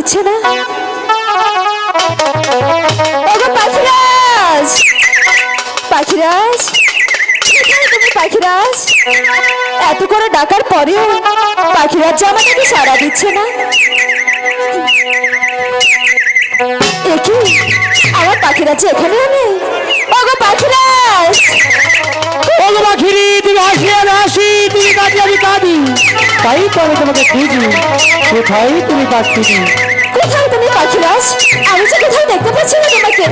দিচ্ছে না। ওগো পাখিরাজ, পাখিরাজ, কোথায় তুমি পাখিরাজ? এত করে ডাকার পরেও পাখিরাজ যে আমাকে সাড়া দিচ্ছে না। একি আমার পাখিরাজ যে এখানে নেই। ওগো পাখিরাজ, ওগো পাখিরি, তুমি আসি আমি আসি, তুমি কাঁদি আমি কাঁদি, তাই তো আমি তোমাকে খুঁজি। কোথায় তুমি পাখিনি? কোথায় তুমি পাখিরাজ? আমি যে কোথায় দেখতে পাচ্ছি না তোমাকে।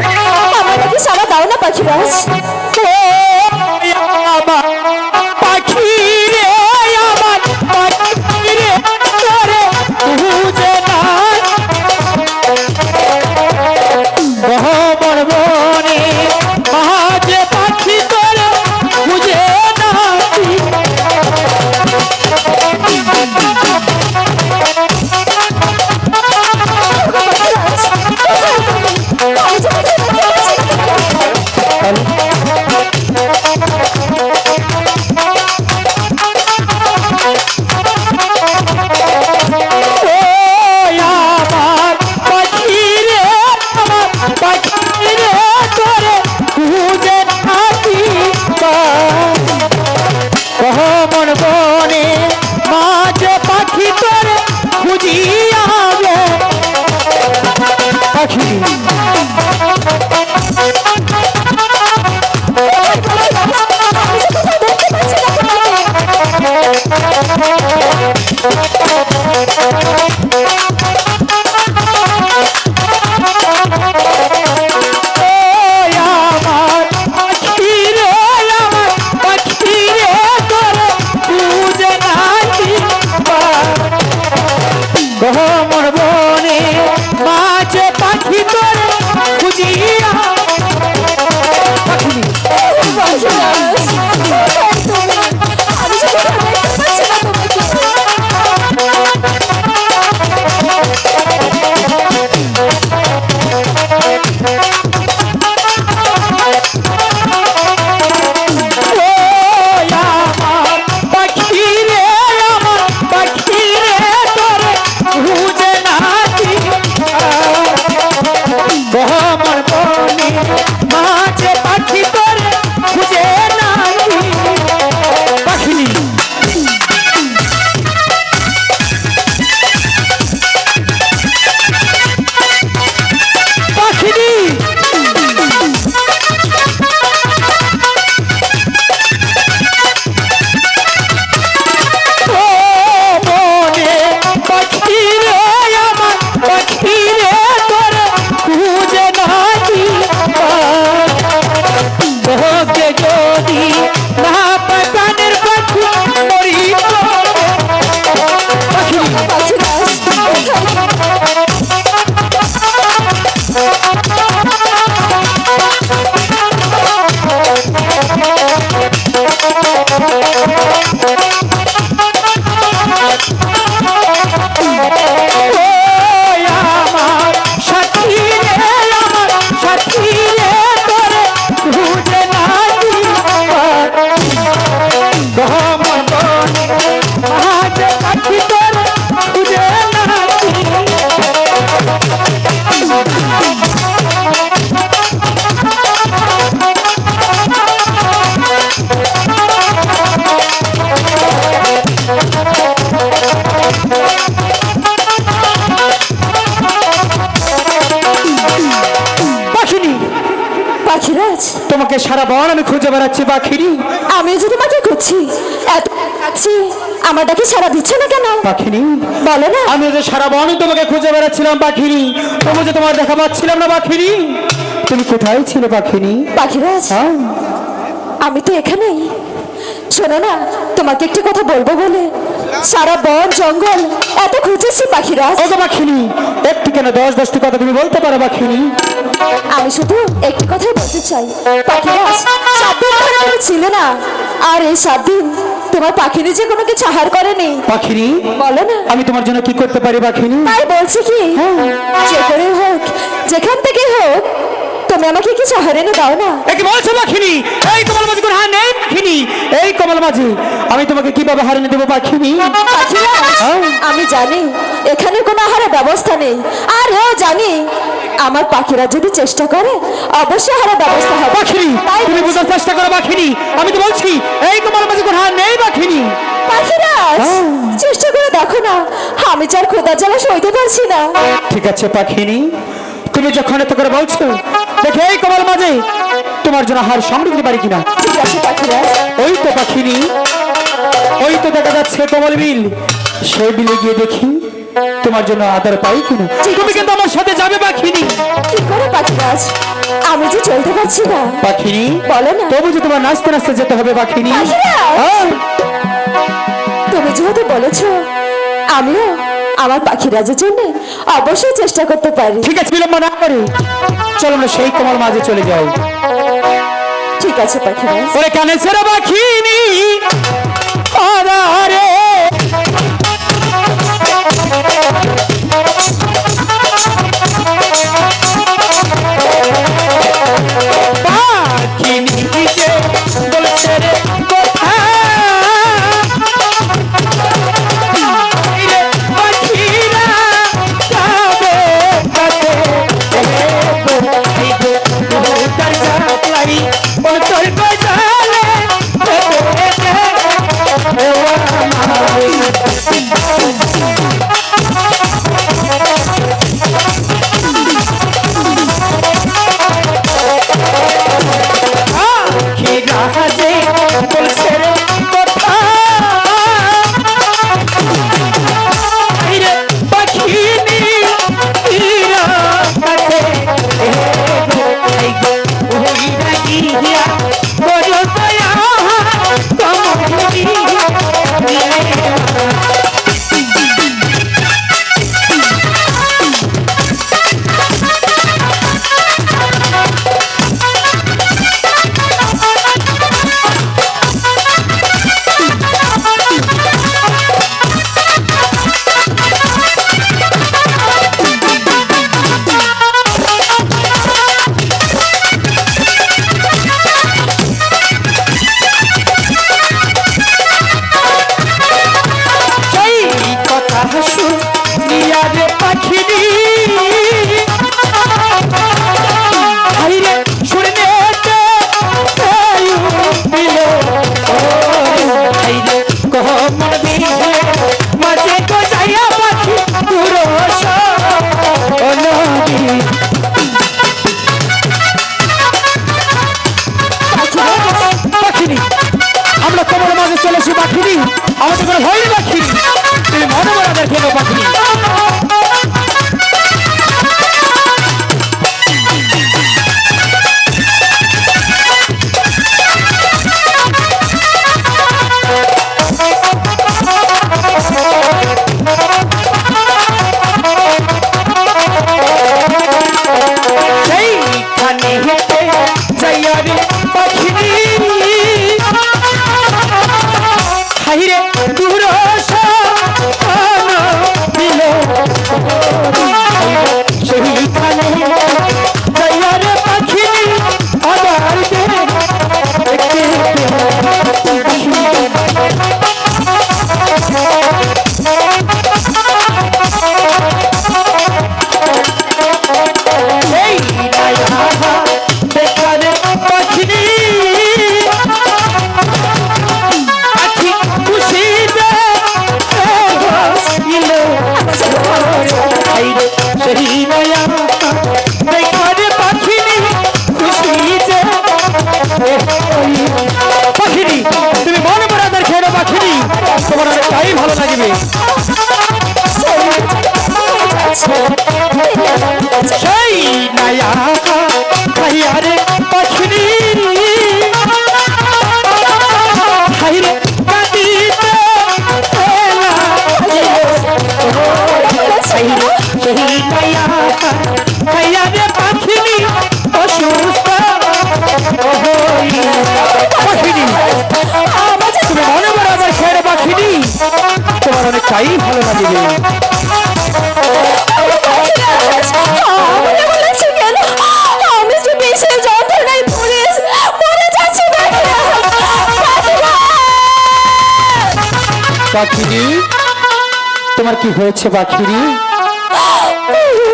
আমার নাকি সাড়া দাও না পাখিরাজ। পাখি রে আমার, পাখি রে তোরে বুঝে না বহমর বনে, মাঝে পাখি তোরে বুঝে না। আমি যে কোথায় দেখতে পাচ্ছি না তোমাকে। মন বনে মাঝে পাখি তোরে খুঁজিয়া গে পাখি। মন বনে মাঝে পাখি তোরে খুঁজিয়া পাখি। আমি যে কোথায় দেখতে পাচ্ছি না পাখিরাজ, তোমাকে সারা বন আমি খুঁজে বেড়াচ্ছি পাখিরি। আমি যে তোমাকে খুঁজছি, এত কাছে আমার ডাকে সাড়া দিচ্ছে না কেন পাখিনি? বলো না। আমি যে সারা বন তোমাকে খুঁজে বেড়াচ্ছিলাম পাখিরি, তবু যে তোমার দেখা পাচ্ছিলাম না পাখিরি। তুমি কোথায় ছিলে পাখিনি? পাখিরাজ, আমি তো এখানেই। শোনো না, তোমাকে একটি কথা বলবো বলে সারা বন জঙ্গল এত খুঁজেছি পাখিরাজ। ওগো পাখিনি, একটি কেন 10-10টি কথা তুমি বলতে পারো পাখিনি? আমি শুধু একটি কথাই বলতে চাই পাখিরাজ, 7 দিন ধরে তুমি ছিলে না, আর এই 7 দিন তোমার পাখিনি যে কোনো কিছু আহার করেনি। পাখিনি, বলো না আমি তোমার জন্য কি করতে পারি পাখিনি? তাই বলছি কি, যে করে হোক, যেখান থেকে হোক, তুমি তুমি আমাকে কিছু হার এনে দাও না। একে বলছো পাখিনি? এই কমল মাঝি কোন হার নেই পাখিনি? এই কমল মাঝি আমি তোমাকে কিভাবে হার এনে দেবো পাখিনি? পাখিরাজ, আমি জানি এখানে কোনো আহারের ব্যবস্থা নেই, আর এও জানি আমার পাখিরা যদি চেষ্টা করে অবশ্যই আহারের ব্যবস্থা হবে। পাখিনি তাই তুমি বোঝার চেষ্টা করো পাখিনি, আমি তো বলছি এই কমল মাঝি কোন হার নেই পাখিনি। পাখিরাজ, চেষ্টা করে দেখো না, আমি যার খোদা জ্বালা সইতে পারছি না। ঠিক আছে পাখিনি, তুমি যখন এত করে বলছো দেখে এই কমল মাঝি তোমার জন্য হার সংগ্রহ করতে পারি কিনা। ঠিক আছে পাখিরাজ। ওই তো পাখিনি, ওই তো দেখা যাচ্ছে কমল বিল, সেই বিলে গিয়ে দেখি তোমার জন্য আদর পাই কিনা। ঠিক তুমি আছে। কিন্তু আমার সাথে যাবে পাখিনি। কি করে পাখিরাজ, আমি যে চলতে পারছি না। পাখিনি বলো না। তবু যে তোমার নাচতে নাচতে যেতে হবে পাখিনি। পাখিরাজ! হ্যাঁ, তুমি যেহেতু বলেছো, আমিও আমার পাখিরাজের জন্য অবশ্যই চেষ্টা করতে পারি। ঠিক আছে বিলম্ব না করে চলো আমরা সেই কমল মাঝে চলে যাই। ঠিক আছে পাখিরাজ। ওরে কানে ছেড়ে পাখিনি আরে পাখিনি যে বলছে রে কথা রে পাখিরা যাবে কাছে এই গো তার গালাই কোন তোর গজালে আমরা কমল মাঝে চলেছি পাখিনি, আমাদের কোনো ভয় নেই পাখিনি, তুমি মনে মনে দেখে নেও পাখিনি। সেইখানে হেঁটে যাইয়া রে পাখিনি হাইরে দুরস দিল সেইখানে যাইয়া রে পাখিনি আবার এই বেকারে পাখিনি আখি খুশিতে সেই নয়া বেকারে পাখিনি খুশিতে পাখিনি তুমি মনে মনে আদার খেয়ে পাখিনি তোমার অনেকটাই ভালো লাগবে। সেই নয়া খাইয়া রে পাখিনি হাইরে কাঁদিতে সেই নয়া খাইয়া রে পাখিনি অসুস্থ পাখিনি তুমি মনে মনে আবার খেয়ে পাখিনি তোমার অনেকটাই ভালো লাগবে। আমি যে বেশ পাখিনি, তোমার কি হয়েছে পাখিনি?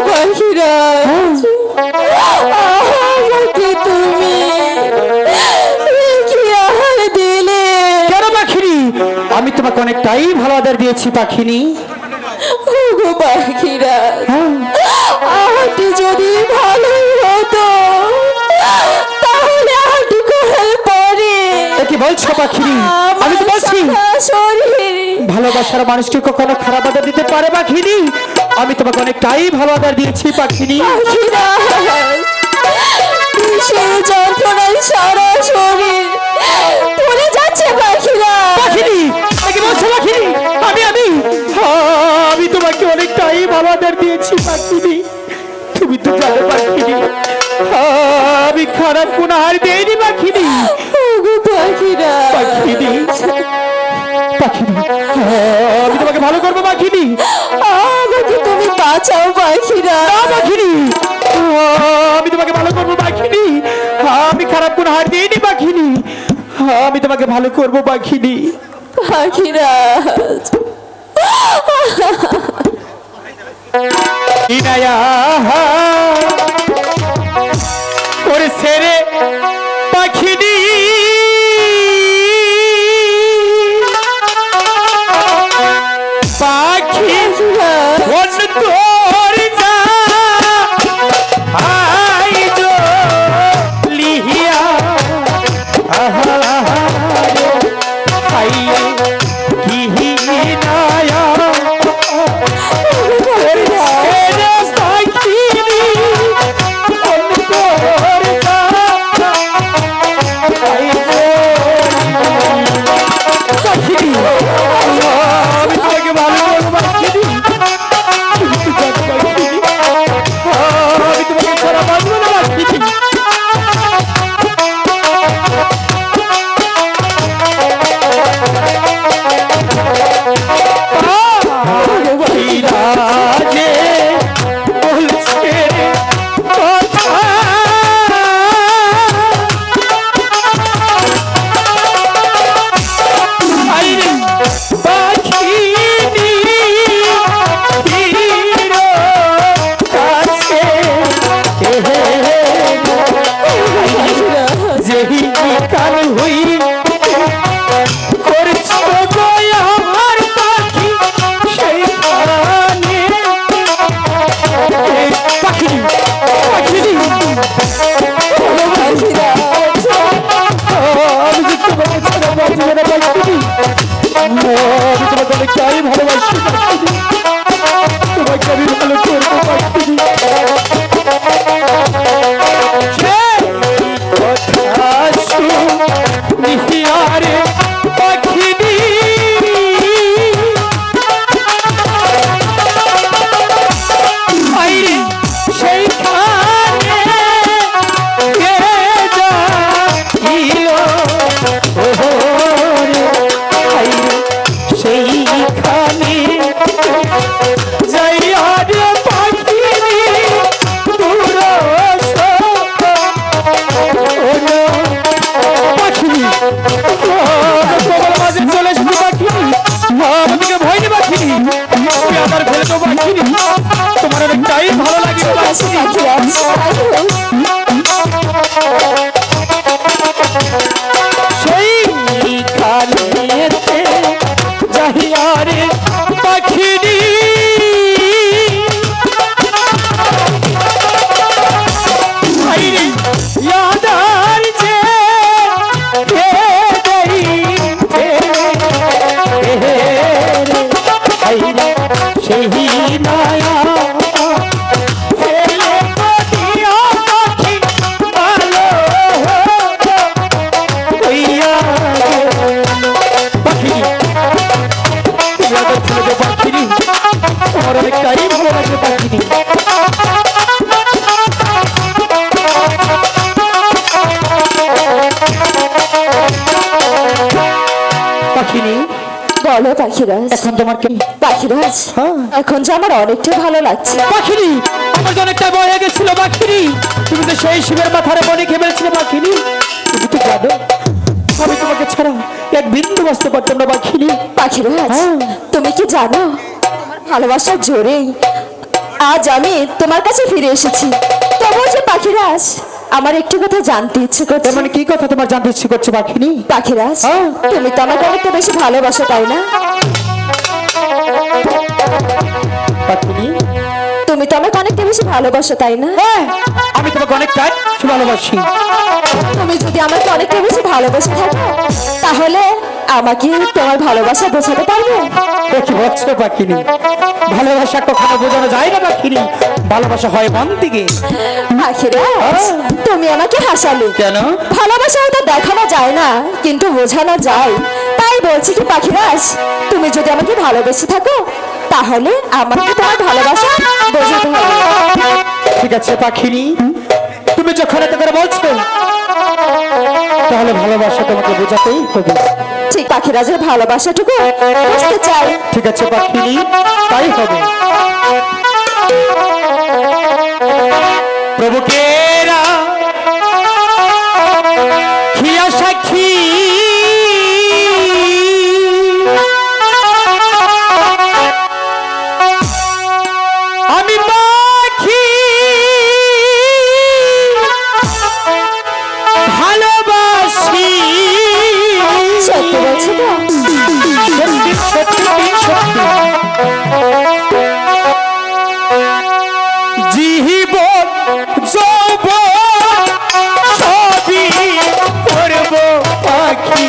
পাখিরাজ, আমাকে তুমি কি আহার দিলে? কেন পাখিনি? আমি তোমাকে অনেকটাই ভালো আদর দিয়েছি পাখিনি। ওগো পাখিরাজ, হ্যাঁ, আহারটি যদি ভালোই হতো তাহলে আহারটি করার পরে এ কি বলছো পাখিনি? আমি তো বলছি সারা শরীর ভালোবাসার মানুষকে কখনো খারাপ আদর দিতে পারে পাখিনি? আমি তোমাকে অনেকটাই ভালো আদর দিয়েছি পাখিনি। পাখিরাজ, সেই যন্ত্রণায় সারা শরীর পুড়ে যাচ্ছে পাখিরাজ। পাখিনি, এ কি বলছো পাখিনি? আমি তোমাকে অনেকটাই ভালো আদর দিয়েছি পাখিনি। তুমি তো জানো পাখিনি, আমি খারাপ কোন হার দেয়নি পাখিনি। ওগো পাখিরাজ, পাখিনি, পাখিনি, আমি তোমাকে ভালো করবো পাখিনি। আমাকে তুমি বাঁচাও পাখিরাজ। না পাখিনি, আমি তোমাকে ভালো করবো পাখিনি। আমি খারাপ কোন হার দিইনি পাখিনি। আমি তোমাকে ভালো করবো পাখিনি। পাখিরাজ, ইনায়া ওরে ছেড়ে পাখিনি, পাখি অন্য তোর যা আই যো লিহিয়া আহারে খাইয়ে কি নায়া ভালোবাসি তোমাকে আমি ভালো করবো পাখিনি। নিহিয়ারে পাখিনি, আইরে সেইখানে কে যাইল ওরে, আইরে সেইখানে যাইয়া রে পাখিনি দূর পাখিনি, তোমার মাঝে চলে এসেছি পাখিনি। আমাকে ভয় নেই পাখিনি, তুমি আমার ফেলে তো পাখিনি। তোমার অনেকটাই ভালো লাগে পাখিনি। পাখিরাজ, সেইখানেতে যাইয়া রে পাখিনি, আইরে ইয়াদার যে কে দেই আইরে সেই নায়া ফেলে দিয়া পাখি ভালো হইয়া পাখিনি। ইয়াদার ছেলে পাখিনি, আমার অনেকটাই ভালো লাগে পাখিনি। পাখিনি, বলো পাখিরাজ। এখন তোমার কি? পাখিরাজ, হ্যাঁ। এখন যে আমার অনেকটা ভালো লাগছে। পাখিনি, আমার তো অনেকটা ভয় হয়ে গেছিল পাখিনি। তুমি তো সেই শিবের মাথারে মনে খেয়ে ফেলছিলে পাখিনি। তুমি তো জানো আমি তোমাকে ছাড়া এক বিন্দু বাঁচতে পারতাম না পাখিনি। পাখিরাজ, হ্যাঁ। তুমি কি জানো তোমার ভালোবাসার জোরেই আজ আমি তোমার কাছে ফিরে এসেছি। তবুও যে পাখিরাজ, আমার একটু কথা জানতে ইচ্ছে করছে। তার মানে কি কথা তোমার জানতে ইচ্ছে করছে পাখিনি? পাখিরাজ, হ্যাঁ। তুমি তো আমাকে অনেকটা বেশি ভালোবাসো, তাই না? পাখিনি, তুমি তো আমাকে অনেকটা বেশি ভালোবাসো, তাই না? হ্যাঁ আমি তোমাকে অনেকটাই ভালোবাসি। তুমি যদি আমাকে অনেকটা বেশি ভালোবেসে থাকো, তাহলে আমাকে তোমার ভালোবাসা বোঝাতে পারবে? দেখি বলছো পাখিনি, ভালোবাসা কখনো বোঝানো যায় না পাখিনি, ভালোবাসা হয় মন থেকে। পাখিরাজ, তুমি আমাকে হাসালে। কেন? ভালোবাসা হয়তো দেখানো যায় না, কিন্তু বোঝানো যায়। তাই বলছি কি পাখিরাজ, তুমি যদি আমাকে ভালোবেসে থাকো, তাহলে আমাকে তোমার ভালোবাসা বোঝাতে হবে। ঠিক আছে পাখিনি, তুমি যখন এত করে বলছো তাহলে ভালোবাসা তোমাকে বোঝাতেই হবে। ঠিক পাখিরাজের ভালোবাসাটুকু বুঝতে চাই। ঠিক আছে পাখিনি, তাই হবে। প্রভুকেরা খিয়া সাক্ষী, আমি পাখি ভালোবাসি। সত্যি বলছো তো? সত্যি সত্যি সত্যি। জীবন যৌবন সবই করব পাখি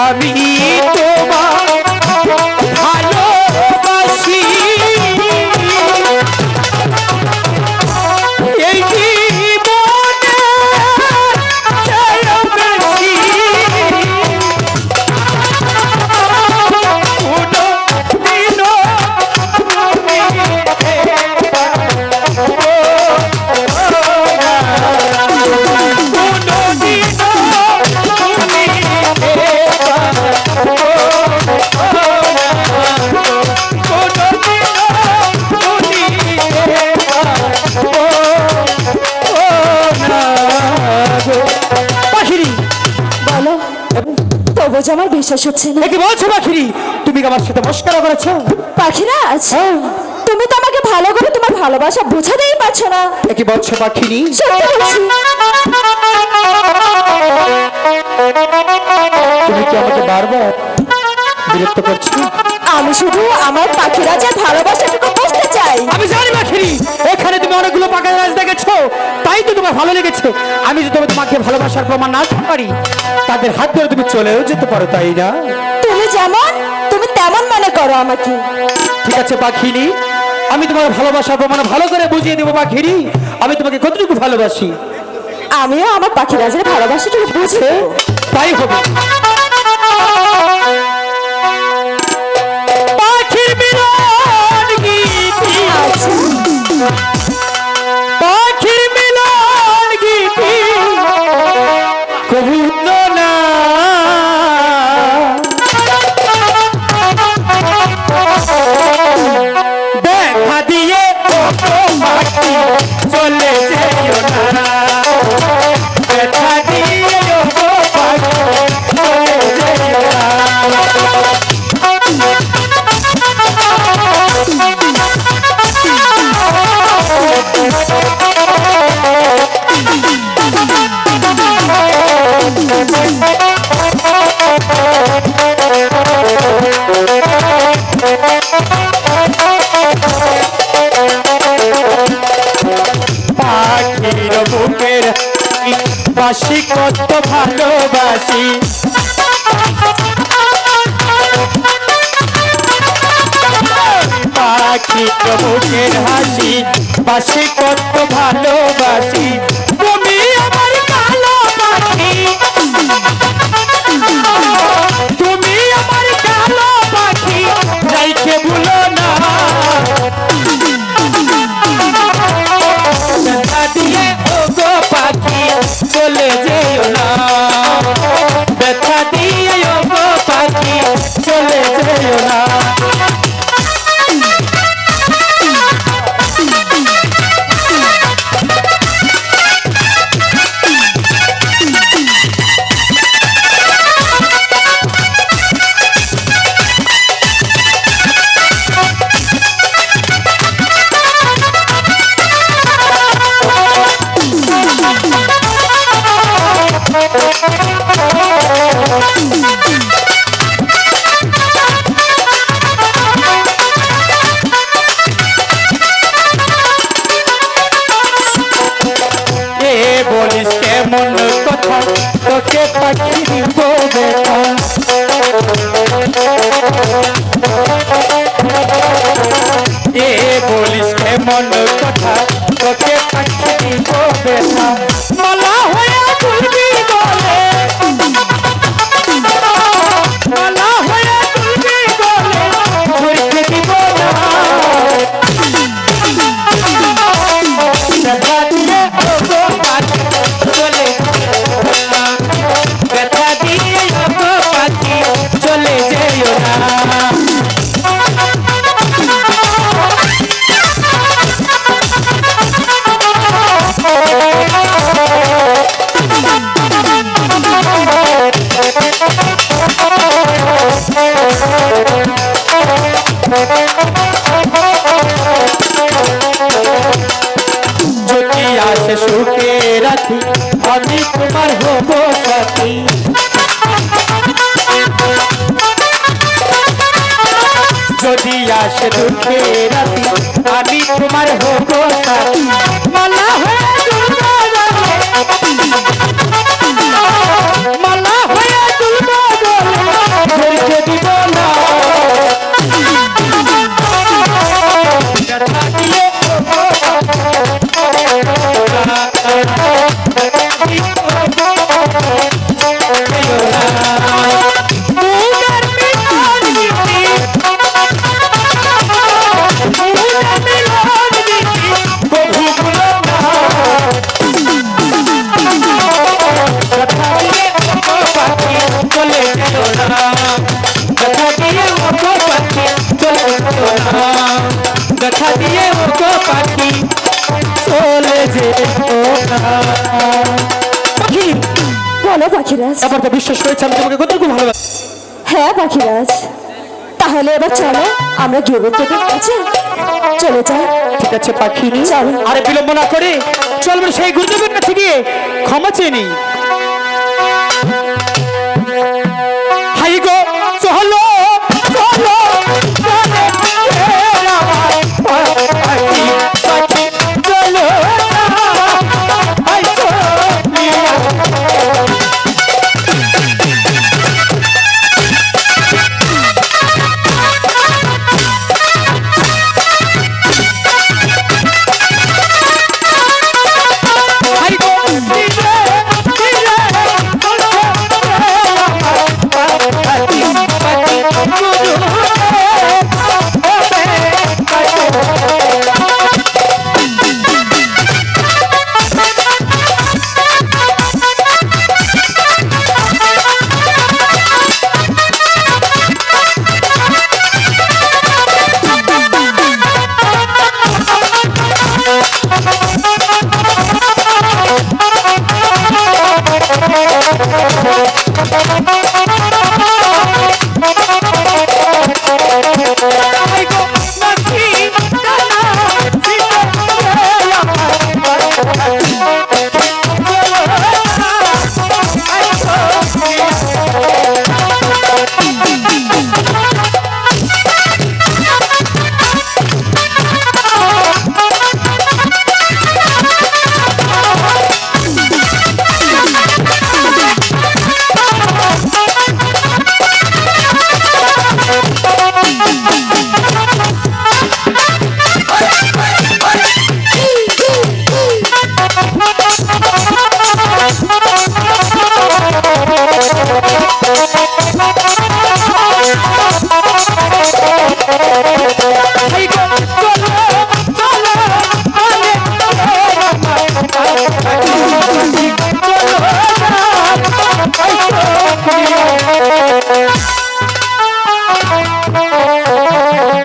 আমি তোমার ভালোবাসি। এই জীবনে চেয়েও বেশি কোনোদিনও তুমি বলো, তবু যে আমার বিশ্বাস হচ্ছে না। কি বলছো পাখিরি? তুমি কি আমার সাথে মস্করা করেছো? পাখিরাজ, হ্যাঁ। তুমি তো আমাকে ভালো করে তোমার ভালোবাসা বোঝাতেই পারছো না। কি বলছো পাখিরি? সত্যি বলছি। তুমি কি আমাকে বারবার বিরক্ত করছো? আমি শুধু আমার পাখিরাজের ভালোবাসাটুকু বুঝতে চাই। আমি জানি পাখিনি, এখানে তুমি অনেকগুলো পাকা গাছ দেখেছো, তাই তো তোমার ভালো লেগেছে। আমি যদি তোমাকে ভালোবাসার প্রমাণ না দিতে পারি, তাদের হাত ধরে তুমি চলেও যেতে পারো, তাই না? তুমি যেমন তুমি তেমন মনে করো আমাকে। ঠিক আছে পাখিনি, আমি তোমার ভালোবাসার প্রমাণ ভালো করে বুঝিয়ে দেবো পাখিনি। আমি তোমাকে কতটুকু ভালোবাসি আমিও আমার পাখিরাজের ভালোবাসাটুকু বুঝে তাই হবে। পাখির মিলন গীতি, পাখির মিলন গীতি কবুল না দেখা দিয়ে পাখি চলে যেও না, দেখা দিয়ে পাখি চলে যেও পাখির বুকের বাসি কত ভালোবাসি, পাখির বুকের হাসি বাসি কত ভালোবাসি। তুমি আমার কালো পাখি, তুমি আমার কালো পাখি, যাইকে ভুলো না। দেখা দিয়ে ও গো পাখি চলে যেও না, দেখা দিয়ে ও গো পাখি চলে যেও না। বলিস কেমন কথা তোকে পাখি দিব বেটা, এ বলিস কেমন কথা তোকে পাখি দিব বেটা। মালা হয়ে তুলবি বলে, মালা হয়ে তুলবি বলে ধরতে দিব না। দেখা দিয়ে ও গো পাখি চলে না, দেখা দিয়ে ও গো পাখি চলে যেও না। যদি আসে সুখে রাখি আমি তোমার হব সাথী, যদি আসে দুঃখে রাখি আমি তোমার হব সাথী। মালা হয়ে তুলব মালা হয়ে তুলব ধরতে দিব না। দেখা দিয়ে দেখা দিয়ে ও গো পাখি চলে যেও না। পাখি বলো পাখিরাজ। আমার তো বিশ্বাস হয়েছে আমি তোমাকে কতটুকু ভালোবাসি। হ্যাঁ পাখিরাজ, তাহলে এবার চলো আমরা গৃহবধূদের কাছে চলে যাই। ঠিক আছে পাখি, চলো। আরে বিলম্ব না করে চল সেই গুরুদেবের কাছে গিয়ে ক্ষমা চেয়ে নিই।